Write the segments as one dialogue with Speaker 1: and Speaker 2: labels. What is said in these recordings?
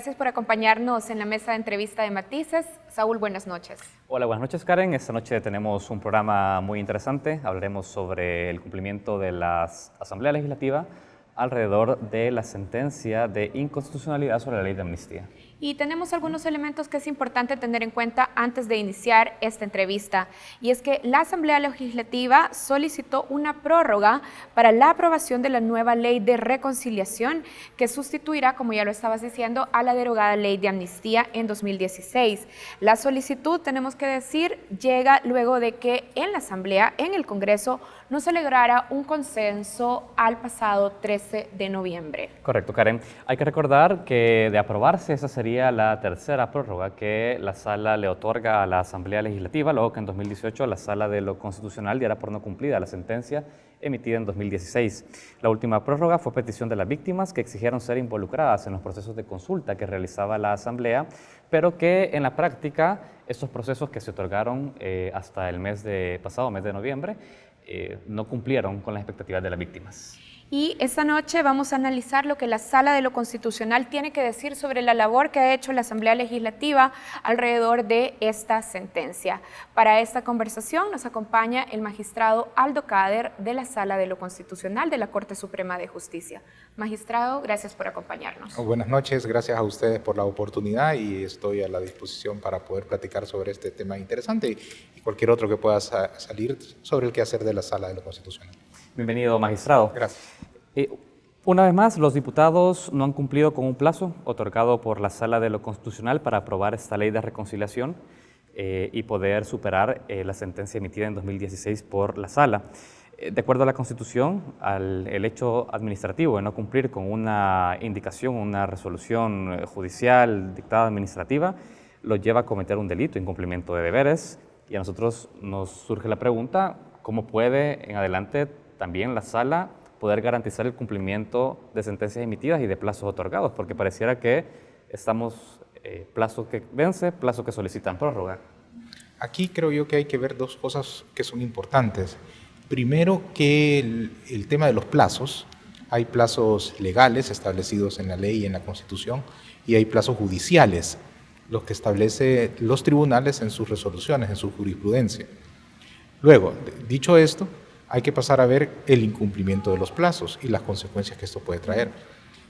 Speaker 1: Gracias por acompañarnos en la mesa de entrevista de Matices. Saúl, buenas noches.
Speaker 2: Hola, buenas noches, Karen. Esta noche tenemos un programa muy interesante. Hablaremos sobre el cumplimiento de la Asamblea Legislativa alrededor de la sentencia de inconstitucionalidad sobre la ley de amnistía.
Speaker 1: Y tenemos algunos elementos que es importante tener en cuenta antes de iniciar esta entrevista. Y es que la Asamblea Legislativa solicitó una prórroga para la aprobación de la nueva ley de reconciliación que sustituirá, como ya lo estabas diciendo, a la derogada ley de amnistía en 2016. La solicitud, tenemos que decir, llega luego de que en la Asamblea, en el Congreso, no se lograra un consenso al pasado 13 de noviembre.
Speaker 2: Correcto, Karen. Hay que recordar que de aprobarse esa sería la tercera prórroga que la Sala le otorga a la Asamblea Legislativa, luego que en 2018 la Sala de lo Constitucional diera por no cumplida la sentencia emitida en 2016. La última prórroga fue petición de las víctimas que exigieron ser involucradas en los procesos de consulta que realizaba la Asamblea, pero que en la práctica estos procesos que se otorgaron hasta el pasado mes de noviembre no cumplieron con las expectativas de las víctimas.
Speaker 1: Y esta noche vamos a analizar lo que la Sala de lo Constitucional tiene que decir sobre la labor que ha hecho la Asamblea Legislativa alrededor de esta sentencia. Para esta conversación nos acompaña el magistrado Aldo Cader de la Sala de lo Constitucional de la Corte Suprema de Justicia. Magistrado, gracias por acompañarnos.
Speaker 3: Buenas noches, gracias a ustedes por la oportunidad y estoy a la disposición para poder platicar sobre este tema interesante y cualquier otro que pueda salir sobre el quehacer de la Sala de lo Constitucional.
Speaker 2: Bienvenido, magistrado.
Speaker 3: Gracias.
Speaker 2: Una vez más, los diputados no han cumplido con un plazo otorgado por la Sala de lo Constitucional para aprobar esta ley de reconciliación y poder superar la sentencia emitida en 2016 por la Sala. De acuerdo a la Constitución, el hecho administrativo de no cumplir con una indicación, una resolución judicial dictada administrativa, lo lleva a cometer un delito, incumplimiento de deberes, y a nosotros nos surge la pregunta, ¿cómo puede en adelante también la Sala poder garantizar el cumplimiento de sentencias emitidas y de plazos otorgados? Porque pareciera que estamos plazo que vence, plazo que solicitan prórroga.
Speaker 3: Aquí creo yo que hay que ver dos cosas que son importantes. Primero, que el tema de los plazos, hay plazos legales establecidos en la ley y en la Constitución y hay plazos judiciales, los que establecen los tribunales en sus resoluciones, en su jurisprudencia. Luego, dicho esto, hay que pasar a ver el incumplimiento de los plazos y las consecuencias que esto puede traer.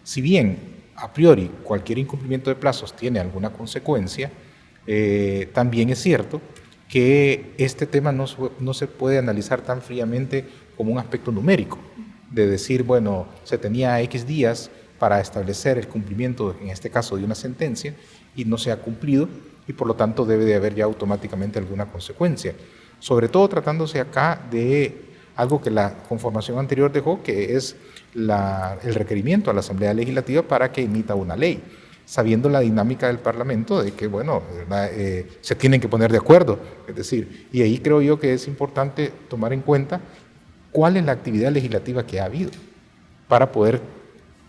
Speaker 3: Si bien, a priori, cualquier incumplimiento de plazos tiene alguna consecuencia, también es cierto que este tema no se puede analizar tan fríamente como un aspecto numérico, de decir, bueno, se tenía X días para establecer el cumplimiento, en este caso, de una sentencia, y no se ha cumplido, y por lo tanto debe de haber ya automáticamente alguna consecuencia. Sobre todo tratándose acá de algo que la conformación anterior dejó, que es el requerimiento a la Asamblea Legislativa para que emita una ley, sabiendo la dinámica del Parlamento de que, bueno, se tienen que poner de acuerdo, es decir, y ahí creo yo que es importante tomar en cuenta cuál es la actividad legislativa que ha habido para poder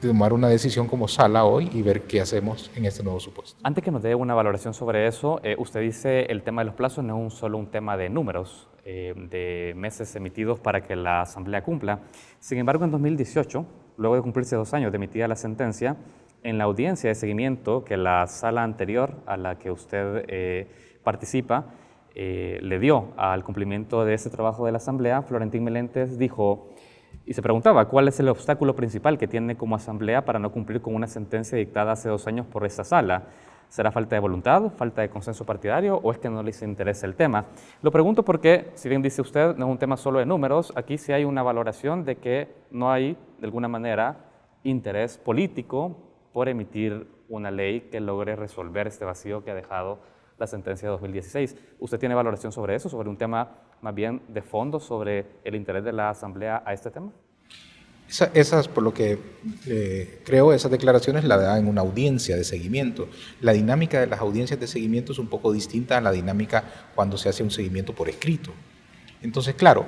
Speaker 3: tomar una decisión como sala hoy y ver qué hacemos en este nuevo supuesto.
Speaker 2: Antes que nos dé una valoración sobre eso, usted dice el tema de los plazos no es solo un tema de números, de meses emitidos para que la Asamblea cumpla. Sin embargo, en 2018, luego de cumplirse 2 años de emitida la sentencia, en la audiencia de seguimiento que la sala anterior a la que usted participa le dio al cumplimiento de ese trabajo de la Asamblea, Florentín Melentes dijo y se preguntaba cuál es el obstáculo principal que tiene como Asamblea para no cumplir con una sentencia dictada hace 2 años por esa sala. ¿Será falta de voluntad, falta de consenso partidario o es que no les interesa el tema? Lo pregunto porque, si bien dice usted, no es un tema solo de números, aquí sí hay una valoración de que no hay, de alguna manera, interés político por emitir una ley que logre resolver este vacío que ha dejado la sentencia de 2016. ¿Usted tiene valoración sobre eso, sobre un tema más bien de fondo, sobre el interés de la Asamblea a este tema?
Speaker 3: Esas, por lo que creo, esas declaraciones las da en una audiencia de seguimiento. La dinámica de las audiencias de seguimiento es un poco distinta a la dinámica cuando se hace un seguimiento por escrito. Entonces, claro,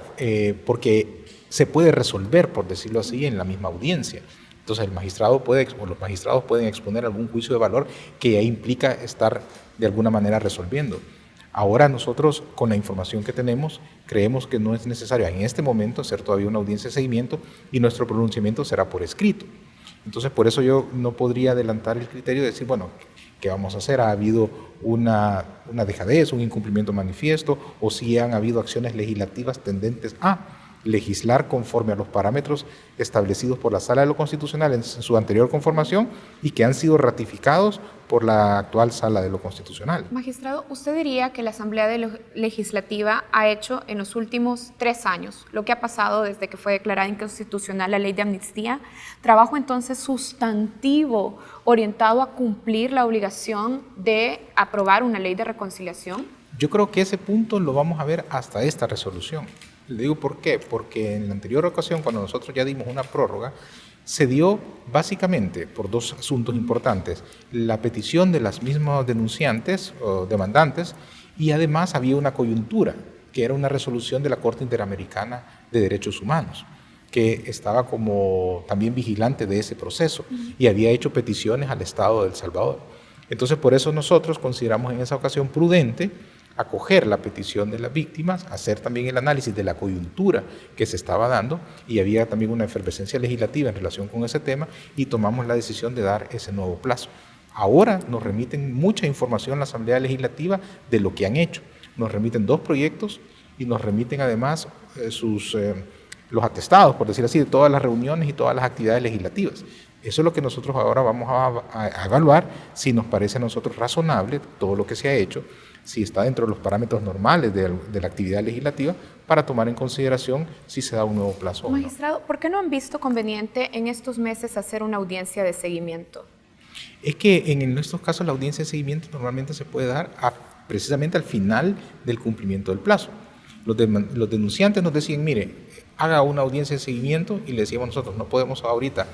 Speaker 3: porque se puede resolver, por decirlo así, en la misma audiencia. Entonces, el magistrado puede, o los magistrados pueden exponer algún juicio de valor que ya implica estar de alguna manera resolviendo. Ahora nosotros, con la información que tenemos, creemos que no es necesario en este momento hacer todavía una audiencia de seguimiento y nuestro pronunciamiento será por escrito. Entonces, por eso yo no podría adelantar el criterio de decir, bueno, ¿Qué vamos a hacer? ¿Ha habido una dejadez, un incumplimiento manifiesto, o si han habido acciones legislativas tendentes a legislar conforme a los parámetros establecidos por la Sala de lo Constitucional en su anterior conformación y que han sido ratificados por la actual Sala de lo Constitucional?
Speaker 1: Magistrado, ¿usted diría que la Legislativa ha hecho en los últimos 3 años lo que ha pasado desde que fue declarada inconstitucional la ley de amnistía? ¿Trabajo entonces sustantivo orientado a cumplir la obligación de aprobar una ley de reconciliación?
Speaker 3: Yo creo que ese punto lo vamos a ver hasta esta resolución. Le digo por qué, porque en la anterior ocasión, cuando nosotros ya dimos una prórroga, se dio básicamente por 2 asuntos importantes: la petición de las mismas denunciantes o demandantes, y además había una coyuntura, que era una resolución de la Corte Interamericana de Derechos Humanos, que estaba como también vigilante de ese proceso y había hecho peticiones al Estado de El Salvador. Entonces, por eso nosotros consideramos en esa ocasión prudente acoger la petición de las víctimas, hacer también el análisis de la coyuntura que se estaba dando, y había también una efervescencia legislativa en relación con ese tema, y tomamos la decisión de dar ese nuevo plazo. Ahora nos remiten mucha información a la Asamblea Legislativa de lo que han hecho. Nos remiten 2 proyectos y nos remiten además los atestados, por decir así, de todas las reuniones y todas las actividades legislativas. Eso es lo que nosotros ahora vamos a evaluar, si nos parece a nosotros razonable todo lo que se ha hecho, si está dentro de los parámetros normales de la actividad legislativa, para tomar en consideración si se da un nuevo plazo o no.
Speaker 1: Magistrado, ¿por qué no han visto conveniente en estos meses hacer una audiencia de seguimiento?
Speaker 3: Es que en estos casos la audiencia de seguimiento normalmente se puede dar precisamente al final del cumplimiento del plazo. Los denunciantes nos decían, mire, haga una audiencia de seguimiento, y le decíamos nosotros, no podemos ahorita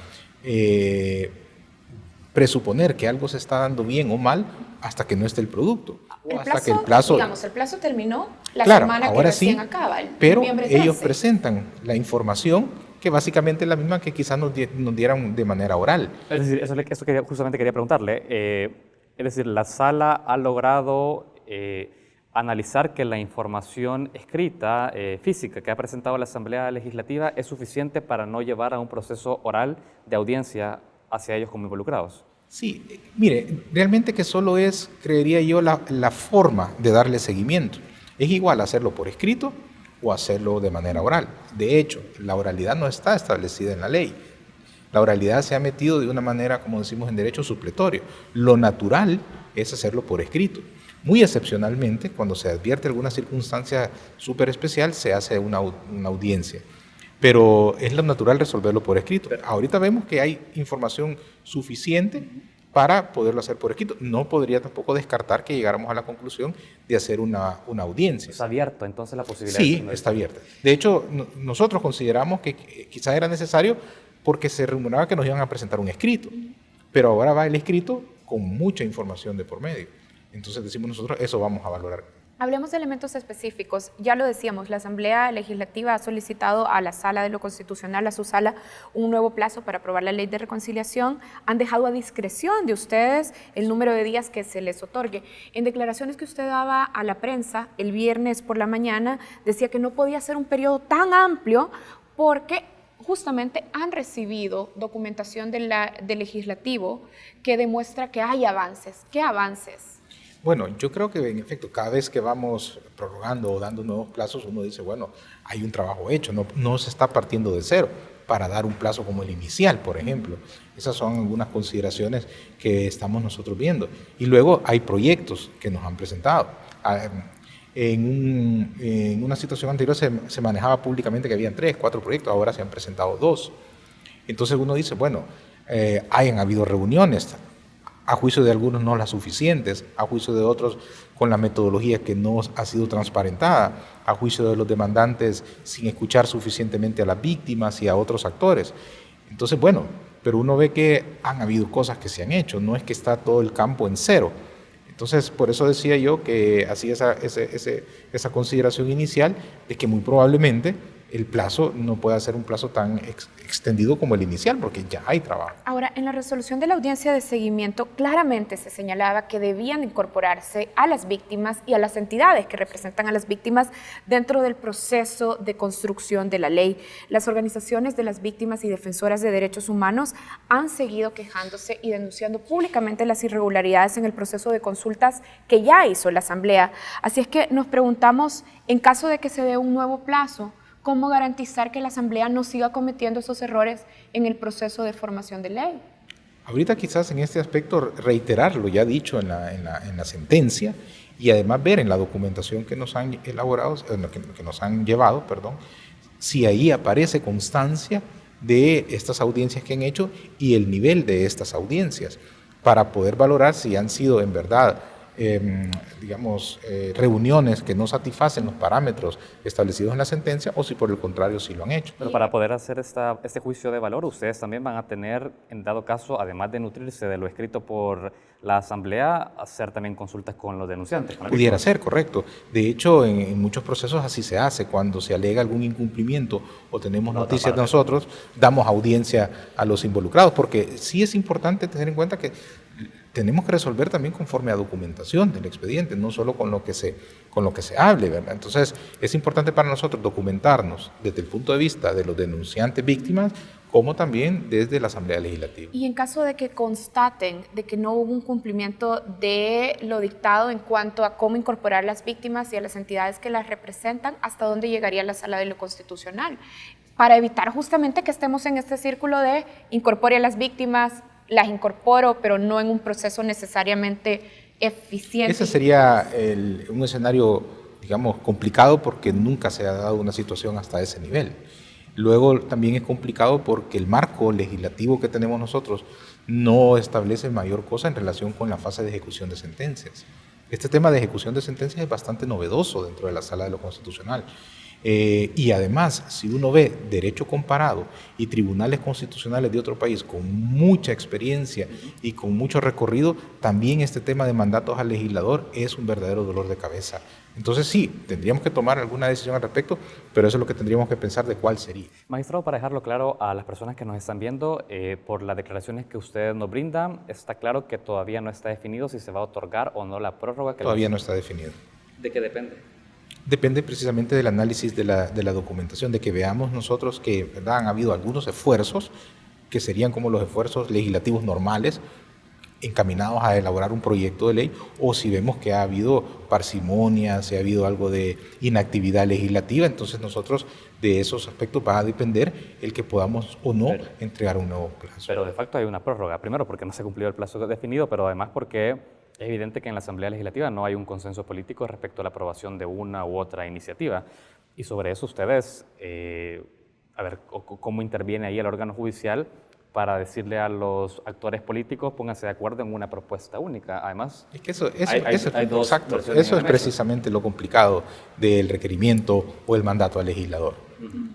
Speaker 3: presuponer que algo se está dando bien o mal hasta que no esté el producto.
Speaker 1: El
Speaker 3: hasta
Speaker 1: plazo,
Speaker 3: que el plazo,
Speaker 1: digamos, el plazo terminó la
Speaker 3: claro,
Speaker 1: semana que
Speaker 3: ahora
Speaker 1: recién
Speaker 3: sí,
Speaker 1: acaba, el
Speaker 3: pero
Speaker 1: noviembre
Speaker 3: ellos
Speaker 1: 13.
Speaker 3: presentan la información que básicamente es la misma que quizás nos dieran de manera oral.
Speaker 2: Es decir, eso justamente quería preguntarle. Es decir, la sala ha logrado analizar que la información escrita, física, que ha presentado la Asamblea Legislativa es suficiente para no llevar a un proceso oral de audiencia hacia ellos como involucrados.
Speaker 3: Sí, mire, realmente que solo es, creería yo, la forma de darle seguimiento. Es igual hacerlo por escrito o hacerlo de manera oral. De hecho, la oralidad no está establecida en la ley. La oralidad se ha metido de una manera, como decimos en derecho, supletorio. Lo natural es hacerlo por escrito. Muy excepcionalmente, cuando se advierte alguna circunstancia súper especial, se hace una audiencia. Pero es lo natural resolverlo por escrito. Ahorita vemos que hay información suficiente para poderlo hacer por escrito. No podría tampoco descartar que llegáramos a la conclusión de hacer una audiencia.
Speaker 2: ¿Está abierto entonces la posibilidad?
Speaker 3: Sí, está abierta. De hecho, nosotros consideramos que quizás era necesario porque se rumoraba que nos iban a presentar un escrito, pero ahora va el escrito con mucha información de por medio. Entonces decimos nosotros, eso vamos a valorar.
Speaker 1: Hablemos de elementos específicos. Ya lo decíamos, la Asamblea Legislativa ha solicitado a la Sala de lo Constitucional, a su sala, un nuevo plazo para aprobar la ley de reconciliación. Han dejado a discreción de ustedes el número de días que se les otorgue. En declaraciones que usted daba a la prensa el viernes por la mañana, decía que no podía ser un periodo tan amplio porque justamente han recibido documentación del Legislativo que demuestra que hay avances. ¿Qué avances?
Speaker 3: Bueno, yo creo que en efecto, cada vez que vamos prorrogando o dando nuevos plazos, uno dice, bueno, hay un trabajo hecho, no se está partiendo de cero para dar un plazo como el inicial, por ejemplo. Esas son algunas consideraciones que estamos nosotros viendo. Y luego hay proyectos que nos han presentado. En una situación anterior se manejaba públicamente que habían 3, 4 proyectos, ahora se han presentado 2. Entonces uno dice, bueno, hayan habido reuniones, a juicio de algunos no las suficientes, a juicio de otros con la metodología que no ha sido transparentada, a juicio de los demandantes sin escuchar suficientemente a las víctimas y a otros actores. Entonces, bueno, pero uno ve que han habido cosas que se han hecho, no es que está todo el campo en cero. Entonces, por eso decía yo que hacía esa consideración inicial de que muy probablemente el plazo no pueda ser un plazo tan extendido como el inicial, porque ya hay trabajo.
Speaker 1: Ahora, en la resolución de la audiencia de seguimiento, claramente se señalaba que debían incorporarse a las víctimas y a las entidades que representan a las víctimas dentro del proceso de construcción de la ley. Las organizaciones de las víctimas y defensoras de derechos humanos han seguido quejándose y denunciando públicamente las irregularidades en el proceso de consultas que ya hizo la Asamblea. Así es que nos preguntamos, en caso de que se dé un nuevo plazo, ¿cómo garantizar que la Asamblea no siga cometiendo esos errores en el proceso de formación de ley?
Speaker 3: Ahorita quizás en este aspecto reiterar lo ya dicho en la sentencia y además ver en la documentación que nos han elaborado, que nos han llevado, si ahí aparece constancia de estas audiencias que han hecho y el nivel de estas audiencias, para poder valorar si han sido en verdad reuniones que no satisfacen los parámetros establecidos en la sentencia o si por el contrario sí lo han hecho.
Speaker 2: Pero para poder hacer este juicio de valor, ustedes también van a tener, en dado caso, además de nutrirse de lo escrito por la Asamblea, hacer también consultas con los denunciantes.
Speaker 3: Pudiera ser, correcto. De hecho, en muchos procesos así se hace. Cuando se alega algún incumplimiento o tenemos noticias de nosotros, damos audiencia a los involucrados, porque sí es importante tener en cuenta que tenemos que resolver también conforme a documentación del expediente, no solo con lo que se hable, ¿verdad? Entonces, es importante para nosotros documentarnos desde el punto de vista de los denunciantes víctimas, como también desde la Asamblea Legislativa.
Speaker 1: Y en caso de que constaten de que no hubo un cumplimiento de lo dictado en cuanto a cómo incorporar las víctimas y a las entidades que las representan, ¿hasta dónde llegaría la Sala de lo Constitucional? Para evitar justamente que estemos en este círculo de incorpore a las víctimas, las incorporo, pero no en un proceso necesariamente eficiente.
Speaker 3: Ese sería un escenario, complicado porque nunca se ha dado una situación hasta ese nivel. Luego también es complicado porque el marco legislativo que tenemos nosotros no establece mayor cosa en relación con la fase de ejecución de sentencias. Este tema de ejecución de sentencias es bastante novedoso dentro de la Sala de lo Constitucional. Y además, si uno ve derecho comparado y tribunales constitucionales de otro país con mucha experiencia y con mucho recorrido, también este tema de mandatos al legislador es un verdadero dolor de cabeza. Entonces sí, tendríamos que tomar alguna decisión al respecto, pero eso es lo que tendríamos que pensar de cuál sería.
Speaker 2: Magistrado, para dejarlo claro a las personas que nos están viendo, por las declaraciones que ustedes nos brindan, está claro que todavía no está definido si se va a otorgar o no la prórroga.
Speaker 3: Todavía no está definido.
Speaker 2: ¿De qué depende?
Speaker 3: Depende precisamente del análisis de la documentación, de que veamos nosotros que, ¿verdad?, han habido algunos esfuerzos que serían como los esfuerzos legislativos normales encaminados a elaborar un proyecto de ley, o si vemos que ha habido parsimonia, si ha habido algo de inactividad legislativa, entonces nosotros de esos aspectos va a depender el que podamos o no entregar un nuevo plazo.
Speaker 2: Pero de facto hay una prórroga, primero porque no se cumplió el plazo definido, pero además porque es evidente que en la Asamblea Legislativa no hay un consenso político respecto a la aprobación de una u otra iniciativa. Y sobre eso ustedes, ¿cómo interviene ahí el órgano judicial para decirle a los actores políticos pónganse de acuerdo en una propuesta única? Además,
Speaker 3: es que eso es precisamente lo complicado del requerimiento o el mandato al legislador.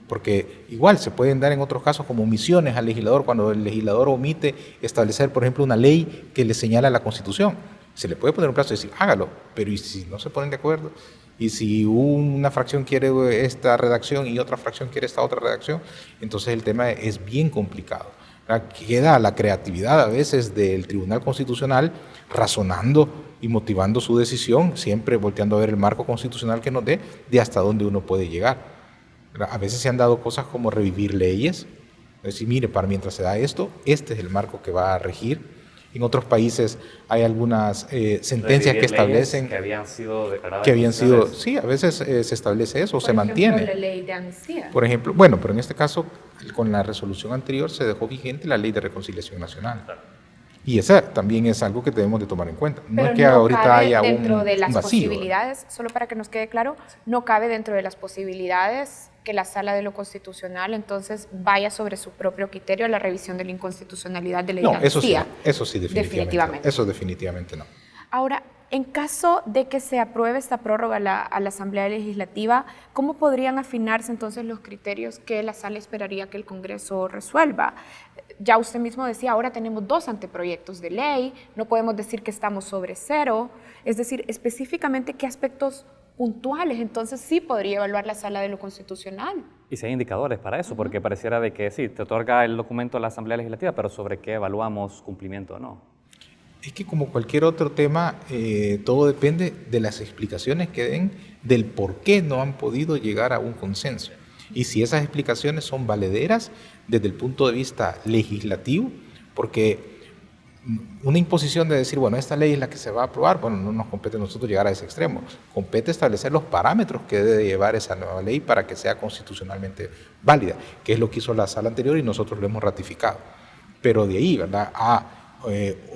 Speaker 3: Porque igual se pueden dar en otros casos como omisiones al legislador cuando el legislador omite establecer, por ejemplo, una ley que le señala la Constitución. Se le puede poner un plazo y decir, hágalo, pero ¿y si no se ponen de acuerdo? Y si una fracción quiere esta redacción y otra fracción quiere esta otra redacción, entonces el tema es bien complicado. Queda la creatividad a veces del Tribunal Constitucional razonando y motivando su decisión, siempre volteando a ver el marco constitucional que nos dé de hasta dónde uno puede llegar. A veces se han dado cosas como revivir leyes, es decir, mire, para mientras se da esto, este es el marco que va a regir. En otros países hay algunas sentencias que establecen
Speaker 2: que habían sido declaradas.
Speaker 3: Sí, a veces se establece eso, se mantiene.
Speaker 1: Por ejemplo, la ley de amnistía.
Speaker 3: Por ejemplo, bueno, pero en este caso, con la resolución anterior se dejó vigente la Ley de Reconciliación Nacional. Claro. Y esa también es algo que debemos de tomar en cuenta. No es que ahorita haya
Speaker 1: dentro de las
Speaker 3: vacío,
Speaker 1: posibilidades, solo para que nos quede claro, no cabe dentro de las posibilidades que la Sala de lo Constitucional entonces vaya sobre su propio criterio a la revisión de la inconstitucionalidad de la ley de amnistía.
Speaker 3: Eso sí, definitivamente. Eso definitivamente no.
Speaker 1: Ahora, en caso de que se apruebe esta prórroga a la Asamblea Legislativa, ¿cómo podrían afinarse entonces los criterios que la Sala esperaría que el Congreso resuelva? Ya usted mismo decía, ahora tenemos 2 anteproyectos de ley, no podemos decir que estamos sobre 0, es decir, específicamente qué aspectos puntuales, entonces sí podría evaluar la Sala de lo Constitucional.
Speaker 2: Y si hay indicadores para eso, porque pareciera de que sí, te otorga el documento a la Asamblea Legislativa, pero ¿sobre qué evaluamos cumplimiento o no?
Speaker 3: Es que como cualquier otro tema, todo depende de las explicaciones que den del por qué no han podido llegar a un consenso. Y si esas explicaciones son valederas desde el punto de vista legislativo, porque una imposición de decir, bueno, esta ley es la que se va a aprobar, bueno, no nos compete a nosotros llegar a ese extremo. Compete establecer los parámetros que debe llevar esa nueva ley para que sea constitucionalmente válida, que es lo que hizo la sala anterior y nosotros lo hemos ratificado. Pero de ahí, ¿verdad?, a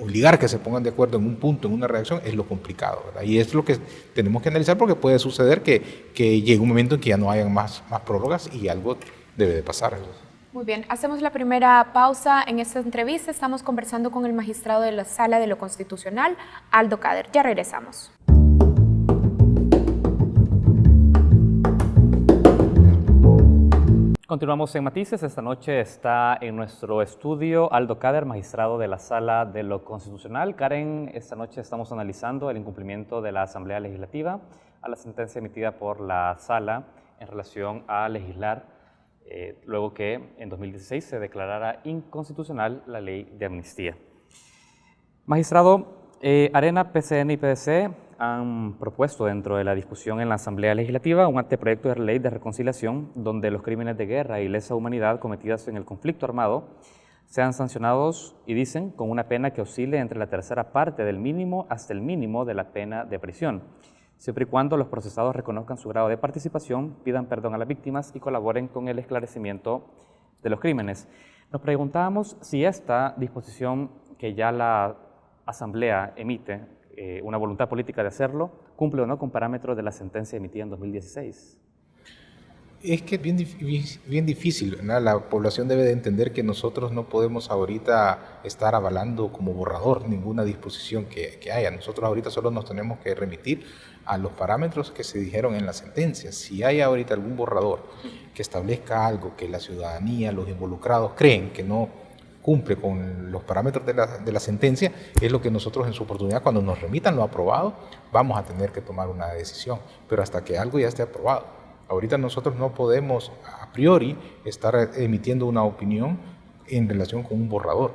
Speaker 3: obligar que se pongan de acuerdo en un punto, en una redacción, es lo complicado, ¿verdad? Y es lo que tenemos que analizar, porque puede suceder que llegue un momento en que ya no hayan más prórrogas y algo debe de pasar, ¿verdad?
Speaker 1: Muy bien, hacemos la primera pausa en esta entrevista. Estamos conversando con el magistrado de la Sala de lo Constitucional, Aldo Cader. Ya regresamos.
Speaker 2: Continuamos en Matices. Esta noche está en nuestro estudio Aldo Cader, magistrado de la Sala de lo Constitucional. Karen, esta noche estamos analizando el incumplimiento de la Asamblea Legislativa a la sentencia emitida por la Sala en relación a legislar luego que en 2016 se declarara inconstitucional la ley de amnistía. Magistrado, Arena, PCN y PDC han propuesto dentro de la discusión en la Asamblea Legislativa un anteproyecto de ley de reconciliación donde los crímenes de guerra y lesa humanidad cometidos en el conflicto armado sean sancionados, y dicen, con una pena que oscile entre la tercera parte del mínimo hasta el mínimo de la pena de prisión, siempre y cuando los procesados reconozcan su grado de participación, pidan perdón a las víctimas y colaboren con el esclarecimiento de los crímenes. Nos preguntábamos si esta disposición que ya la Asamblea emite, una voluntad política de hacerlo, cumple o no con parámetros de la sentencia emitida en 2016.
Speaker 3: Es que es bien difícil, ¿no? La población debe de entender que nosotros no podemos ahorita estar avalando como borrador ninguna disposición que haya. Nosotros ahorita solo nos tenemos que remitir a los parámetros que se dijeron en la sentencia. Si hay ahorita algún borrador que establezca algo que la ciudadanía, los involucrados creen que no cumple con los parámetros de la sentencia, es lo que nosotros en su oportunidad, cuando nos remitan lo aprobado, vamos a tener que tomar una decisión. Pero hasta que algo ya esté aprobado. Ahorita nosotros no podemos a priori estar emitiendo una opinión en relación con un borrador.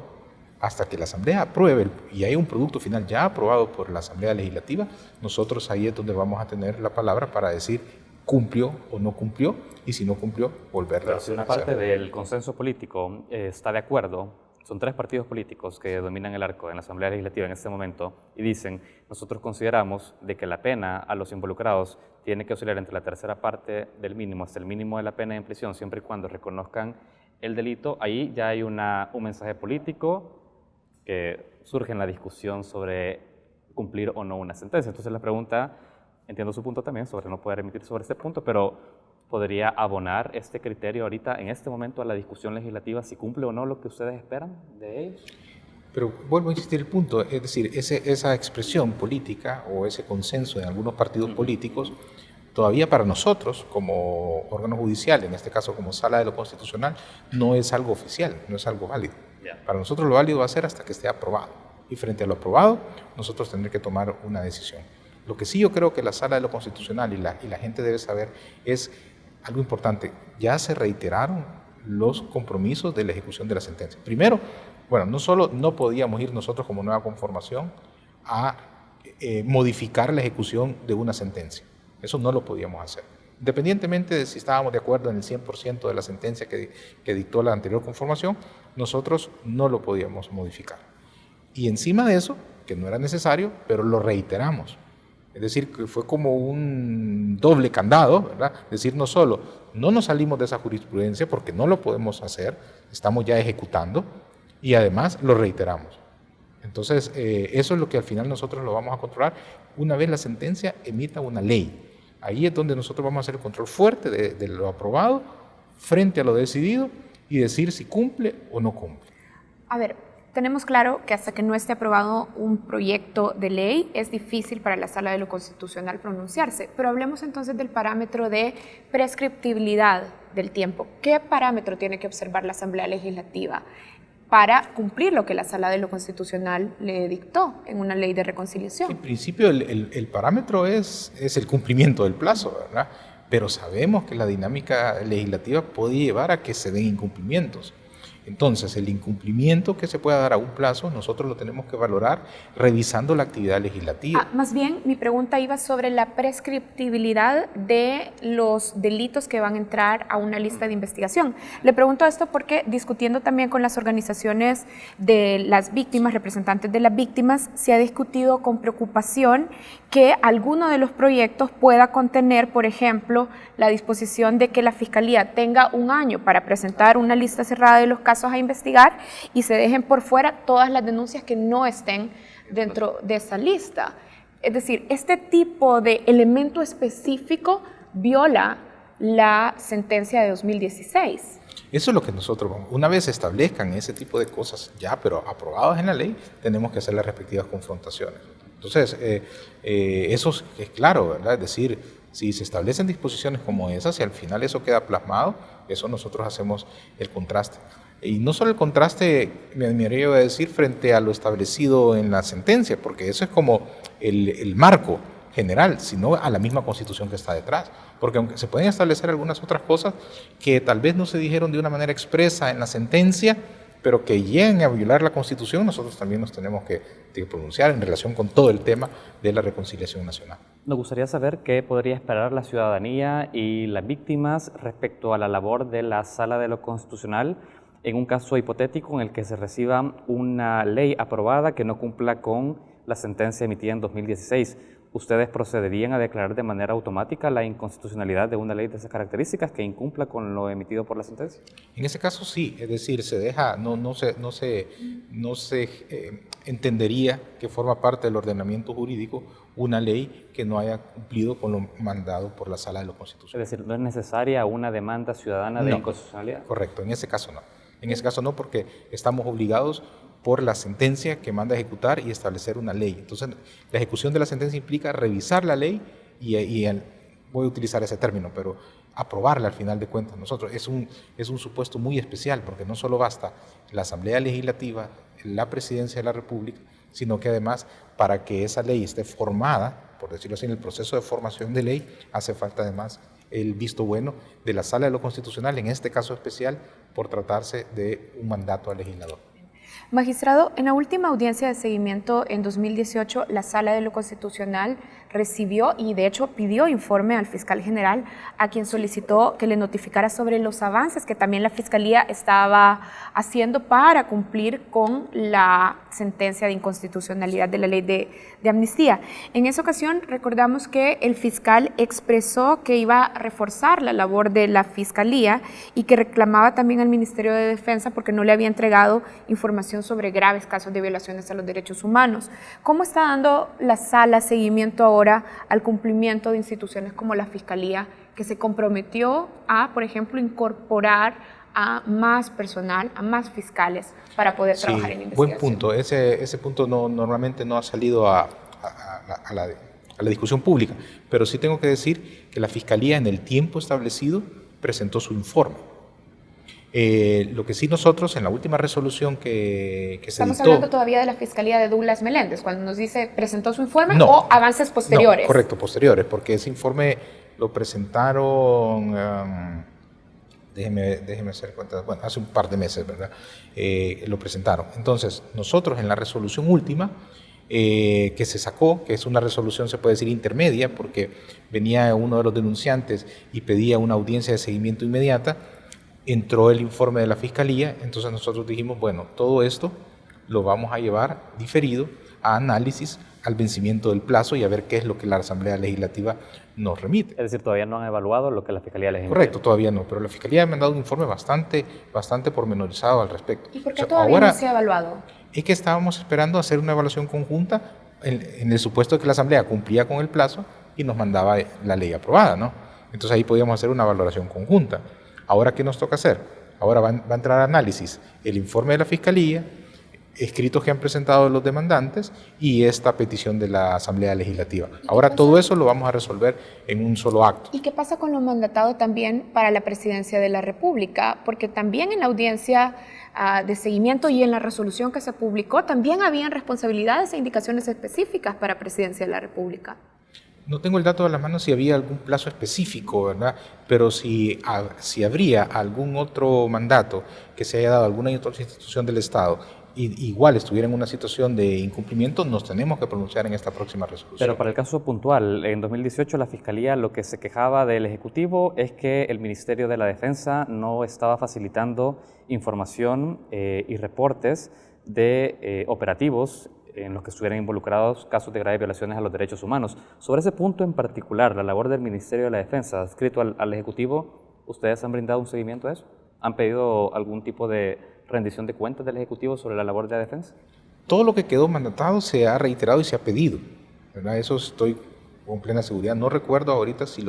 Speaker 3: Hasta que la Asamblea apruebe y hay un producto final ya aprobado por la Asamblea Legislativa, nosotros ahí es donde vamos a tener la palabra para decir cumplió o no cumplió, y si no cumplió, volverla a hacer.
Speaker 2: Pero si una parte del consenso político está de acuerdo, son 3 partidos políticos que dominan el arco en la Asamblea Legislativa en este momento y dicen, nosotros consideramos de que la pena a los involucrados tiene que oscilar entre la tercera parte del mínimo hasta el mínimo de la pena en prisión, siempre y cuando reconozcan el delito, ahí ya hay un mensaje político que surge en la discusión sobre cumplir o no una sentencia. Entonces la pregunta, entiendo su punto también sobre no poder emitir sobre este punto, pero ¿podría abonar este criterio ahorita, en este momento, a la discusión legislativa, si cumple o no lo que ustedes esperan de ellos?
Speaker 3: Pero vuelvo a insistir el punto, es decir, esa expresión política o ese consenso de algunos partidos políticos, todavía para nosotros, como órgano judicial, en este caso como Sala de lo Constitucional, no es algo oficial, no es algo válido. Para nosotros lo válido va a ser hasta que esté aprobado. Y frente a lo aprobado, nosotros tendremos que tomar una decisión. Lo que sí yo creo que la Sala de lo Constitucional y la gente debe saber es algo importante. Ya se reiteraron los compromisos de la ejecución de la sentencia. Primero, bueno, no solo no podíamos ir nosotros como nueva conformación a modificar la ejecución de una sentencia. Eso no lo podíamos hacer. Independientemente de si estábamos de acuerdo en el 100% de la sentencia que dictó la anterior conformación, nosotros no lo podíamos modificar. Y encima de eso, que no era necesario, pero lo reiteramos. Es decir, que fue como un doble candado, ¿verdad? Es decir, no solo no nos salimos de esa jurisprudencia porque no lo podemos hacer, estamos ya ejecutando, y además lo reiteramos. Entonces, eso es lo que al final nosotros lo vamos a controlar una vez la sentencia emita una ley. Ahí es donde nosotros vamos a hacer el control fuerte de lo aprobado frente a lo decidido y decir si cumple o no cumple.
Speaker 1: A ver, tenemos claro que hasta que no esté aprobado un proyecto de ley es difícil para la Sala de lo Constitucional pronunciarse, pero hablemos entonces del parámetro de prescriptibilidad del tiempo. ¿Qué parámetro tiene que observar la Asamblea Legislativa para cumplir lo que la Sala de lo Constitucional le dictó en una ley de reconciliación.
Speaker 3: En principio el parámetro es el cumplimiento del plazo, ¿verdad? Pero sabemos que la dinámica legislativa puede llevar a que se den incumplimientos. Entonces, el incumplimiento que se pueda dar a un plazo, nosotros lo tenemos que valorar revisando la actividad legislativa.
Speaker 1: Más bien, mi pregunta iba sobre la prescriptibilidad de los delitos que van a entrar a una lista de investigación. Le pregunto esto porque, discutiendo también con las organizaciones de las víctimas, representantes de las víctimas, se ha discutido con preocupación que alguno de los proyectos pueda contener, por ejemplo, la disposición de que la Fiscalía tenga un año para presentar una lista cerrada de los casos a investigar y se dejen por fuera todas las denuncias que no estén dentro de esa lista. Es decir, este tipo de elemento específico viola la sentencia de 2016.
Speaker 3: Eso es lo que nosotros, una vez establezcan ese tipo de cosas ya, pero aprobadas en la ley, tenemos que hacer las respectivas confrontaciones. Entonces, eso es claro, ¿verdad? Es decir, si se establecen disposiciones como esas y al final eso queda plasmado, eso nosotros hacemos el contraste. Y no solo el contraste, me animaría a decir, frente a lo establecido en la sentencia, porque eso es como el marco general, sino a la misma Constitución que está detrás. Porque aunque se pueden establecer algunas otras cosas que tal vez no se dijeron de una manera expresa en la sentencia, pero que lleguen a violar la Constitución, nosotros también nos tenemos que pronunciar en relación con todo el tema de la reconciliación nacional.
Speaker 2: Nos gustaría saber qué podría esperar la ciudadanía y las víctimas respecto a la labor de la Sala de lo Constitucional en un caso hipotético en el que se reciba una ley aprobada que no cumpla con la sentencia emitida en 2016. ¿Ustedes procederían a declarar de manera automática la inconstitucionalidad de una ley de esas características que incumpla con lo emitido por la sentencia?
Speaker 3: En ese caso sí, es decir, se deja, no se entendería que forma parte del ordenamiento jurídico una ley que no haya cumplido con lo mandado por la Sala de lo Constitucional.
Speaker 2: Es decir, ¿no es necesaria una demanda ciudadana de inconstitucionalidad?
Speaker 3: Correcto, en ese caso no. En ese caso no, porque estamos obligados por la sentencia que manda a ejecutar y establecer una ley. Entonces, la ejecución de la sentencia implica revisar la ley voy a utilizar ese término, pero aprobarla al final de cuentas. Nosotros es un supuesto muy especial, porque no solo basta la Asamblea Legislativa, la Presidencia de la República, sino que además, para que esa ley esté formada, por decirlo así, en el proceso de formación de ley, hace falta además el visto bueno de la Sala de lo Constitucional, en este caso especial, por tratarse de un mandato al legislador.
Speaker 1: Magistrado, en la última audiencia de seguimiento en 2018, la Sala de lo Constitucional recibió y de hecho pidió informe al fiscal general, a quien solicitó que le notificara sobre los avances que también la Fiscalía estaba haciendo para cumplir con la sentencia de inconstitucionalidad de la ley de amnistía. En esa ocasión recordamos que el fiscal expresó que iba a reforzar la labor de la Fiscalía y que reclamaba también al Ministerio de Defensa porque no le había entregado información sobre graves casos de violaciones a los derechos humanos. ¿Cómo está dando la Sala seguimiento ahora al cumplimiento de instituciones como la Fiscalía, que se comprometió a, por ejemplo, incorporar a más personal, a más fiscales para poder trabajar en investigación?
Speaker 3: Buen punto. Ese punto normalmente no ha salido a la discusión pública, pero sí tengo que decir que la Fiscalía en el tiempo establecido presentó su informe. Lo que sí nosotros en la última resolución que se
Speaker 1: Estamos
Speaker 3: dictó,
Speaker 1: hablando todavía de la Fiscalía de Douglas Meléndez, cuando nos dice presentó su informe o avances posteriores.
Speaker 3: No, correcto, posteriores, porque ese informe lo presentaron, déjeme hacer cuenta, bueno, hace un par de meses, ¿verdad? Lo presentaron. Entonces, nosotros en la resolución última que se sacó, que es una resolución, se puede decir, intermedia, porque venía uno de los denunciantes y pedía una audiencia de seguimiento inmediata, entró el informe de la Fiscalía, entonces nosotros dijimos, bueno, todo esto lo vamos a llevar diferido a análisis al vencimiento del plazo y a ver qué es lo que la Asamblea Legislativa nos remite.
Speaker 2: Es decir, todavía no han evaluado lo que la Fiscalía les envía.
Speaker 3: Correcto, todavía no, pero la Fiscalía me ha dado un informe bastante pormenorizado al respecto.
Speaker 1: ¿Y por qué todavía no se ha evaluado?
Speaker 3: Es que estábamos esperando hacer una evaluación conjunta en el supuesto de que la Asamblea cumplía con el plazo y nos mandaba la ley aprobada, ¿no? Entonces ahí podíamos hacer una valoración conjunta. Ahora, ¿qué nos toca hacer? Ahora va a entrar a análisis el informe de la Fiscalía, escritos que han presentado los demandantes y esta petición de la Asamblea Legislativa. Ahora todo eso lo vamos a resolver en un solo acto.
Speaker 1: ¿Y qué pasa con lo mandatado también para la Presidencia de la República? Porque también en la audiencia de seguimiento, y en la resolución que se publicó también habían responsabilidades e indicaciones específicas para Presidencia de la República.
Speaker 3: No tengo el dato a la mano si había algún plazo específico, ¿verdad? Pero si habría algún otro mandato que se haya dado a alguna otra institución del Estado y igual estuviera en una situación de incumplimiento, nos tenemos que pronunciar en esta próxima resolución.
Speaker 2: Pero para el caso puntual, en 2018 la Fiscalía lo que se quejaba del Ejecutivo es que el Ministerio de la Defensa no estaba facilitando información y reportes de operativos en los que estuvieran involucrados casos de graves violaciones a los derechos humanos. Sobre ese punto en particular, la labor del Ministerio de la Defensa, adscrito al Ejecutivo, ¿ustedes han brindado un seguimiento a eso? ¿Han pedido algún tipo de rendición de cuentas del Ejecutivo sobre la labor de la defensa?
Speaker 3: Todo lo que quedó mandatado se ha reiterado y se ha pedido, ¿verdad? Eso estoy con plena seguridad. No recuerdo ahorita si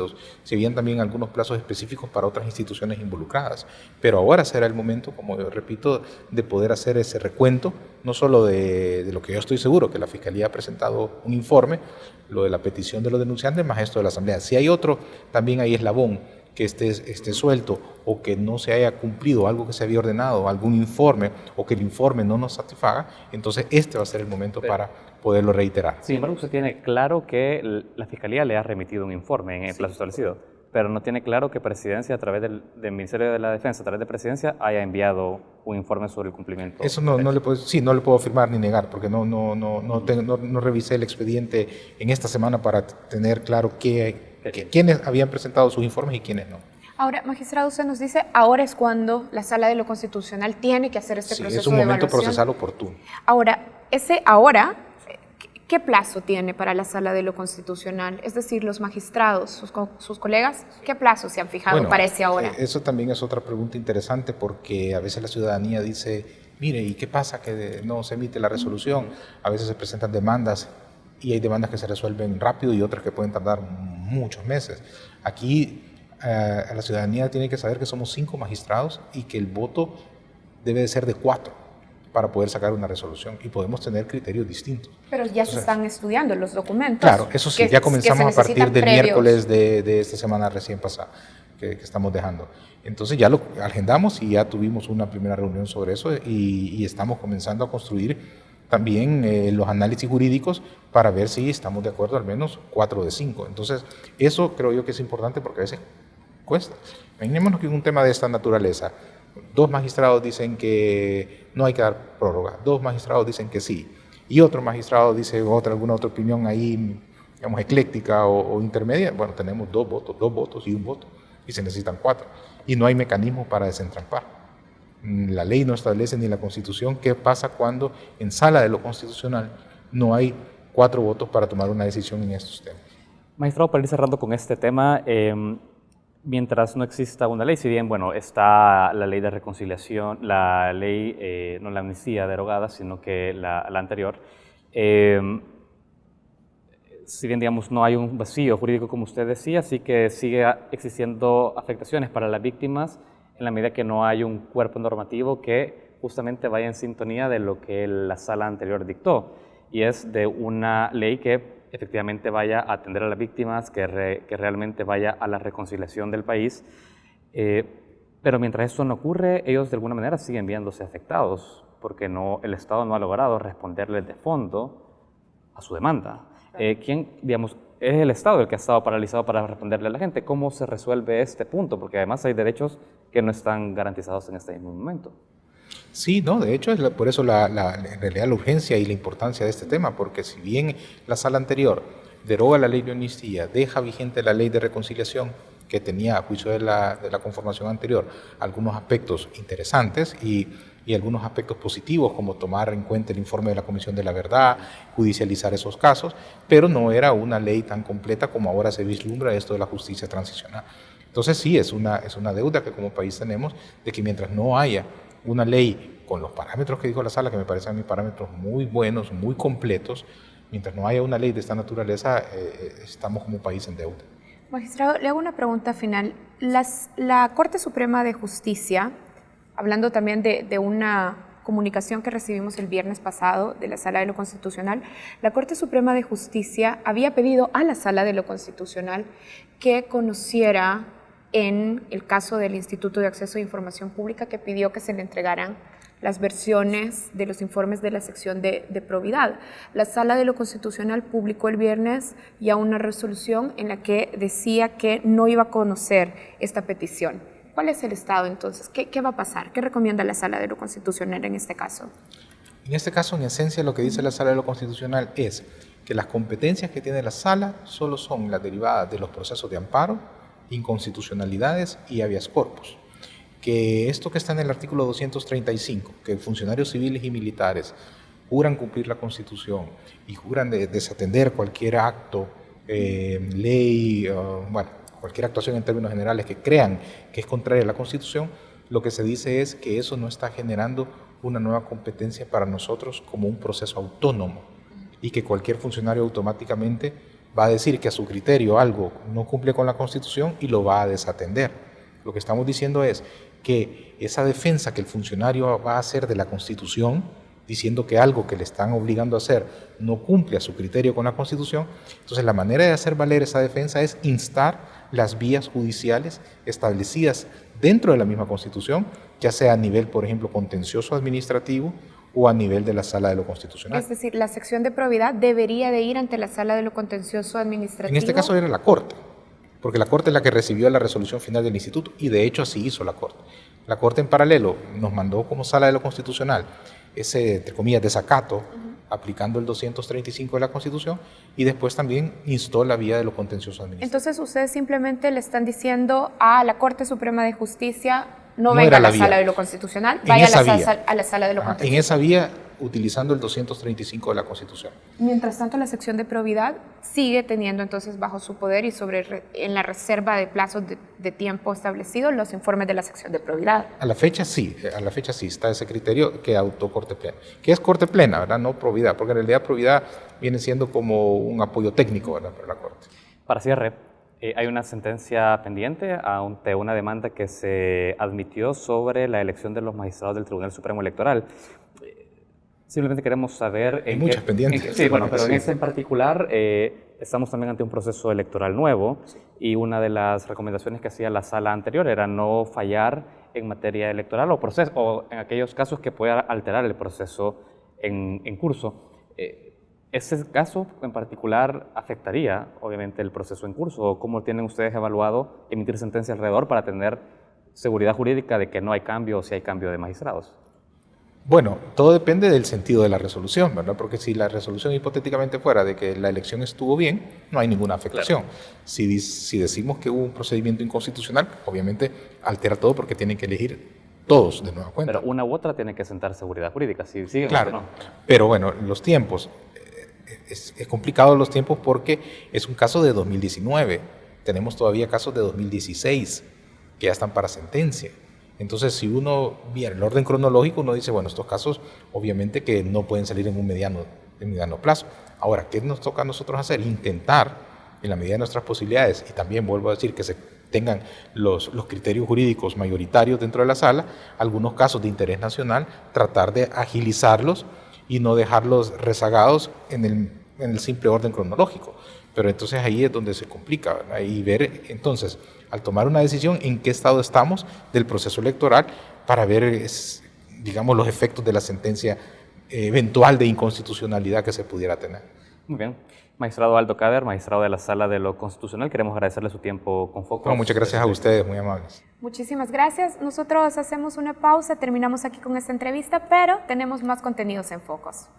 Speaker 3: habían también algunos plazos específicos para otras instituciones involucradas, pero ahora será el momento, como yo repito, de poder hacer ese recuento, no solo de lo que yo estoy seguro, que la Fiscalía ha presentado un informe, lo de la petición de los denunciantes, más esto de la Asamblea. Si hay otro, también hay eslabón que esté suelto o que no se haya cumplido algo que se había ordenado, algún informe, o que el informe no nos satisfaga, entonces este va a ser el momento para poderlo reiterar.
Speaker 2: Sin embargo, usted tiene claro que la Fiscalía le ha remitido un informe en el plazo establecido, pero no tiene claro que Presidencia, a través del Ministerio de la Defensa, a través de Presidencia, haya enviado un informe sobre el cumplimiento.
Speaker 3: Eso no le puedo afirmar ni negar, porque no revisé el expediente en esta semana para tener claro quiénes habían presentado sus informes y quiénes no.
Speaker 1: Ahora, magistrado, usted nos dice, ahora es cuando la Sala de lo Constitucional tiene que hacer este proceso de evaluación.
Speaker 3: Es un momento procesal oportuno.
Speaker 1: Ahora, ¿qué plazo tiene para la Sala de lo Constitucional? Es decir, los magistrados, sus colegas, ¿qué plazo se han fijado para ese ahora?
Speaker 3: Eso también es otra pregunta interesante, porque a veces la ciudadanía dice, mire, ¿y qué pasa que no se emite la resolución? A veces se presentan demandas y hay demandas que se resuelven rápido y otras que pueden tardar muchos meses. Aquí la ciudadanía tiene que saber que somos 5 magistrados y que el voto debe de ser de 4 para poder sacar una resolución, y podemos tener criterios distintos.
Speaker 1: Pero ya se están estudiando los documentos.
Speaker 3: Claro, eso sí, ya comenzamos a partir del miércoles de esta semana recién pasada que estamos dejando. Entonces ya lo agendamos y ya tuvimos una primera reunión sobre eso y estamos comenzando a construir también los análisis jurídicos para ver si estamos de acuerdo al menos 4 de 5. Entonces eso creo yo que es importante, porque a veces cuesta. Imaginémonos que es un tema de esta naturaleza. 2 magistrados dicen que no hay que dar prórroga, 2 magistrados dicen que sí, y otro magistrado dice alguna otra opinión ahí, digamos, ecléctica o intermedia. Bueno, tenemos 2 votos y 1 voto, y se necesitan 4, y no hay mecanismo para desentrampar. La ley no establece ni la Constitución qué pasa cuando en Sala de lo Constitucional no hay 4 votos para tomar una decisión en estos temas.
Speaker 2: Magistrado, para ir cerrando con este tema, mientras no exista una ley, si bien, bueno, está la ley de reconciliación, la ley, no la amnistía derogada, sino que la anterior, si bien, digamos, no hay un vacío jurídico, como usted decía, sí que sigue existiendo afectaciones para las víctimas en la medida que no hay un cuerpo normativo que justamente vaya en sintonía de lo que la sala anterior dictó, y es de una ley que efectivamente vaya a atender a las víctimas, que realmente vaya a la reconciliación del país. Pero mientras eso no ocurre, ellos de alguna manera siguen viéndose afectados, porque el Estado no ha logrado responderles de fondo a su demanda. ¿Quién, digamos, es el Estado el que ha estado paralizado para responderle a la gente? ¿Cómo se resuelve este punto? Porque además hay derechos que no están garantizados en este mismo momento.
Speaker 3: Sí, no, de hecho es por eso en realidad la urgencia y la importancia de este tema, porque si bien la sala anterior deroga la ley de amnistía, deja vigente la ley de reconciliación, que tenía, a juicio de la conformación anterior, algunos aspectos interesantes y algunos aspectos positivos, como tomar en cuenta el informe de la Comisión de la Verdad, judicializar esos casos, pero no era una ley tan completa como ahora se vislumbra esto de la justicia transicional. Entonces sí, es una deuda que como país tenemos, de que mientras no haya una ley con los parámetros que dijo la sala, que me parecen a mí parámetros muy buenos, muy completos, mientras no haya una ley de esta naturaleza, estamos como país en deuda.
Speaker 1: Magistrado, le hago una pregunta final. La Corte Suprema de Justicia, hablando también de una comunicación que recibimos el viernes pasado de la Sala de lo Constitucional, la Corte Suprema de Justicia había pedido a la Sala de lo Constitucional que conociera, en el caso del Instituto de Acceso a Información Pública, que pidió que se le entregaran las versiones de los informes de la sección de probidad. La Sala de lo Constitucional publicó el viernes ya una resolución en la que decía que no iba a conocer esta petición. ¿Cuál es el estado entonces? ¿Qué va a pasar? ¿Qué recomienda la Sala de lo Constitucional en este caso?
Speaker 3: En este caso, en esencia, lo que dice la Sala de lo Constitucional es que las competencias que tiene la Sala solo son las derivadas de los procesos de amparo, inconstitucionalidades y habeas corpus. Que esto que está en el artículo 235, que funcionarios civiles y militares juran cumplir la Constitución y juran desatender cualquier acto, ley, cualquier actuación en términos generales que crean que es contraria a la Constitución, lo que se dice es que eso no está generando una nueva competencia para nosotros como un proceso autónomo y que cualquier funcionario automáticamente va a decir que a su criterio algo no cumple con la Constitución y lo va a desatender. Lo que estamos diciendo es que esa defensa que el funcionario va a hacer de la Constitución, diciendo que algo que le están obligando a hacer no cumple a su criterio con la Constitución, entonces la manera de hacer valer esa defensa es instar las vías judiciales establecidas dentro de la misma Constitución, ya sea a nivel, por ejemplo, contencioso administrativo o a nivel de la Sala de lo Constitucional.
Speaker 1: Es decir, la sección de probidad debería de ir ante la Sala de lo Contencioso Administrativo.
Speaker 3: En este caso era la Corte, porque la Corte es la que recibió la resolución final del Instituto y de hecho así hizo la Corte. La Corte en paralelo nos mandó como Sala de lo Constitucional ese, entre comillas, desacato, aplicando el 235 de la Constitución y después también instó la vía de lo contencioso administrativo.
Speaker 1: Entonces ustedes simplemente le están diciendo a la Corte Suprema de Justicia no venga a la Sala de lo Constitucional, vaya a la Sala de lo Contencioso.
Speaker 3: En esa vía, utilizando el 235 de la Constitución.
Speaker 1: Mientras tanto, la sección de probidad sigue teniendo entonces bajo su poder y en la reserva de plazos de tiempo establecido los informes de la sección de probidad.
Speaker 3: A la fecha sí está ese criterio que adoptó Corte Plena. ¿Qué es Corte Plena, verdad? No probidad, porque en realidad probidad viene siendo como un apoyo técnico, ¿verdad?, para la Corte.
Speaker 2: Para cierre, hay una sentencia pendiente ante una demanda que se admitió sobre la elección de los magistrados del Tribunal Supremo Electoral. Simplemente queremos saber...
Speaker 3: Hay muchas pendientes.
Speaker 2: Sí, bueno, pero en este en particular estamos también ante un proceso electoral nuevo y una de las recomendaciones que hacía la sala anterior era no fallar en materia electoral o en aquellos casos que pueda alterar el proceso en curso. ¿Ese caso en particular afectaría, obviamente, el proceso en curso? ¿Cómo tienen ustedes evaluado emitir sentencia alrededor para tener seguridad jurídica de que no hay cambio o si hay cambio de magistrados?
Speaker 3: Bueno, todo depende del sentido de la resolución, ¿verdad? Porque si la resolución hipotéticamente fuera de que la elección estuvo bien, no hay ninguna afectación. Claro. Si decimos que hubo un procedimiento inconstitucional, obviamente altera todo porque tienen que elegir todos de nueva cuenta.
Speaker 2: Pero una u otra tiene que sentar seguridad jurídica, si siguen
Speaker 3: claro,
Speaker 2: o no.
Speaker 3: Pero bueno, los tiempos... Es complicado los tiempos porque es un caso de 2019. Tenemos todavía casos de 2016 que ya están para sentencia. Entonces, si uno viera el orden cronológico, uno dice, bueno, estos casos obviamente que no pueden salir en un mediano plazo. Ahora, ¿qué nos toca a nosotros hacer? Intentar, en la medida de nuestras posibilidades, y también vuelvo a decir que se tengan los criterios jurídicos mayoritarios dentro de la sala, algunos casos de interés nacional, tratar de agilizarlos y no dejarlos rezagados en el simple orden cronológico. Pero entonces ahí es donde se complica, ¿verdad? Y ver entonces, al tomar una decisión, en qué estado estamos del proceso electoral para ver, digamos, los efectos de la sentencia eventual de inconstitucionalidad que se pudiera tener.
Speaker 2: Muy bien. Magistrado Aldo Cader, magistrado de la Sala de lo Constitucional, queremos agradecerle su tiempo con Focos.
Speaker 3: No, muchas gracias a ustedes, muy amables.
Speaker 1: Muchísimas gracias. Nosotros hacemos una pausa, terminamos aquí con esta entrevista, pero tenemos más contenidos en Focos.